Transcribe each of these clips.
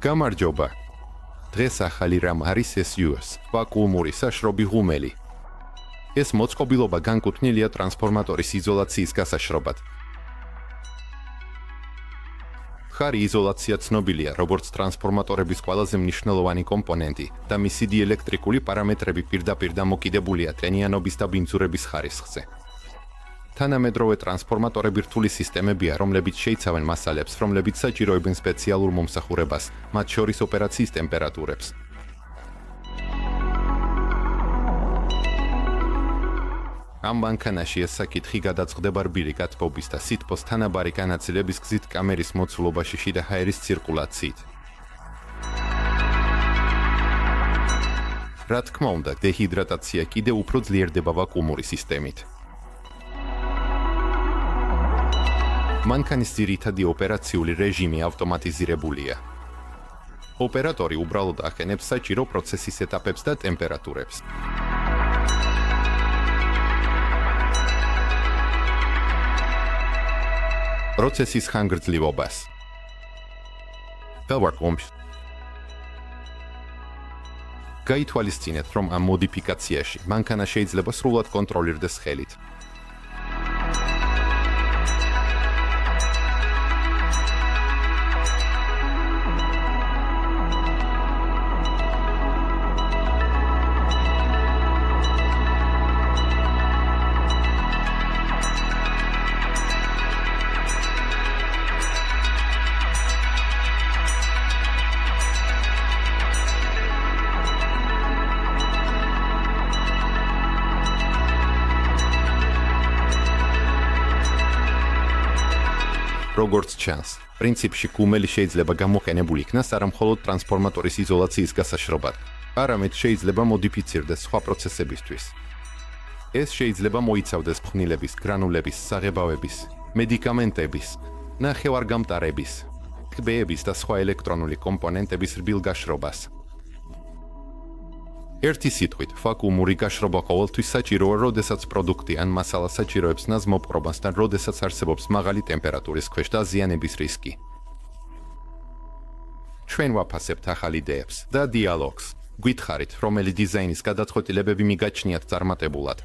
გამარჯობა. დღეს ახალი რამ არის SUS, ვაკუუმური საშრობი ღუმელი. ეს მოწყობილობა განკუთვნილია ტრანსფორმატორის იზოლაციის გასაშრობად. ხარი იზოლაცია ცნობილია, როგორც ტრანსფორმატორების ყველაზე მნიშვნელოვანი კომპონენტი და მისი დიელექტრიკული პარამეტრები პირდაპირ დამოკიდებულია ტენიანობის და ბინძურების ხარისხზე. თანამედროვე ტრანსფორმატორები რთული სისტემებია, რომლებიც შეიცავენ მასალებს, რომლებიც საჭიროებენ სპეციალურ მომსახურებას, მათ შორის ოპერაციის ტემპერატურებს. ამ მანქანაში ეს საკითხი გადაწყდება რბილი გათბობის და სითბოს თანაბარი განაწილების გზით კამერის მოცულობაში შიდა ჰაერის ცირკულაციით. რა თქმა უნდა, დეჰიდრატაცია კიდევ უფრო ძლიერდება ვაკუუმური სისტემით. მანქანის ძირითადი ოპერაციული რეჟიმი ავტომატიზირებულია. ოპერატორი უბრალოდ ახენებს საჭირო პროცესის ეტაპებს და ტემპერატურებს. პროცესის ხანგრძლივობას. დავარკვიოთ. გაითვალისწინეთ, რომ ამ მოდიფიკაციაში მანქანა შეიძლება სრულად კონტროლირდეს ხელით. როგორც ჩანს, პრინციპში ღუმელი შეიძლება გამოყენებულ იქნას არა მხოლოდ ტრანსფორმატორის იზოლაციის გასაშრობად, არამედ შეიძლება მოდიფიცირდეს სხვა პროცესებისთვის. ეს შეიძლება მოიცავდეს ფხვნილების, გრანულების, საღებავების, მედიკამენტების, ნახევარგამტარების, ტბების და სხვა ელექტრონული კომპონენტების რბილ გაშრობას. ერთი სიტყვით, ვაკუუმური გაშრობა ყოველთვის საჭიროა, როდესაც პროდუქტი ან მასალა საჭიროებს ნაზ მოპყრობას და როდესაც არსებობს მაღალი ტემპერატურის ქვეშ დაზიანების რისკი. ჩვენ ვაფასებთ ახალ იდეებს და დიალოგს. გვითხარით, რომელი დიზაინის გადაწყვეტილებები მიგაჩნიათ წარმატებულად.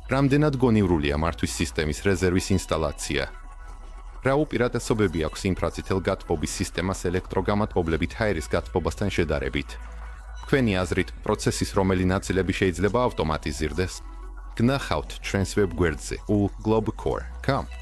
რამდენად გონივრულია მართვის სისტემის რეზერვის ინსტალაცია. რა უპირატესობები აქვს ინფრაწითელ გათბობის სისტემას ელექტროგამათბობლებით ჰაერის გათბობასთან შედარებით. თქვენი აზრით, პროცესის რომელი ნაწილები შეიძლება ავტომატიზირდეს? გნახავთ ჩვენს ვებგვერდზე ულ GlobeCore.com.